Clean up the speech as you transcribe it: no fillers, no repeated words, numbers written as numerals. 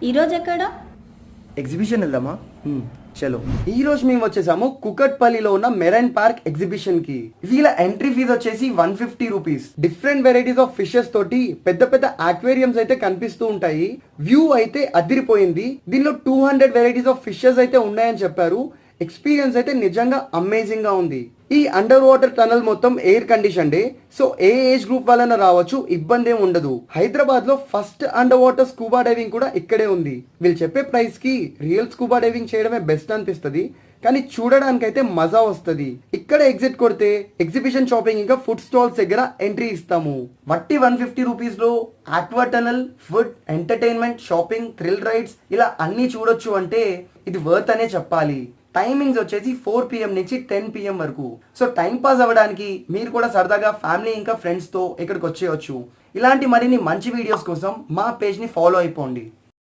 ఈరోజు ఎక్కడ? ఎగ్జిబిషన్ వెళ్దామా? చలో. ఈ రోజు మేము వచ్చేసాము కుకట్పల్లిలో ఉన్న మెరైన్ పార్క్ ఎగ్జిబిషన్ కి. వీళ్ళ ఎంట్రీ ఫీజు వచ్చేసి 150 rupees. Different varieties of fishes తోటి పెద్ద పెద్ద అక్వేరియంస్ అయితే కనిపిస్తూ ఉంటాయి. వ్యూ అయితే అదిరిపోయింది. దీనిలో 200 వెరైటీస్ ఆఫ్ ఫిషెస్ అయితే ఉన్నాయని చెప్పారు. ఎక్స్పీరియన్స్ అయితే నిజంగా అమేజింగ్ గా ఉంది. ఈ అండర్ వాటర్ టనల్ మొత్తం ఎయిర్ కండిషన్ డే, సో ఏ ఏజ్ గ్రూప్ వాళ్ళైనా రావచ్చు, ఇబ్బంది ఏమి ఉండదు. హైదరాబాద్ లో first under water scuba diving కూడా ఇక్కడే ఉంది. వీళ్ళు చెప్పే ప్రైస్ కి రియల్ స్కూబా డైవింగ్ చేయడమే బెస్ట్ అనిపిస్తుంది, కానీ చూడడానికి అయితే మజా వస్తుంది. ఇక్కడ ఎగ్జిట్ కొడితే ఎగ్జిబిషన్, షాపింగ్ ఇంకా ఫుడ్ స్టాల్స్ దగ్గర ఎంట్రీ ఇస్తాము. వట్టి 150 రూపీస్ లో aqua tunnel, food, entertainment, shopping, thrill rides ఇలా అన్ని చూడొచ్చు అంటే ఇది వర్త్ అనే చెప్పాలి. టైమింగ్స్ వచ్చేసి 4 PM నుంచి 10 PM వరకు. సో టైం పాస్ అవ్వడానికి మీరు కూడా సరదాగా ఫ్యామిలీ ఇంకా ఫ్రెండ్స్తో ఇక్కడికి వచ్చేయచ్చు. ఇలాంటి మరిన్ని మంచి వీడియోస్ కోసం మా పేజ్ని ఫాలో అయిపోండి.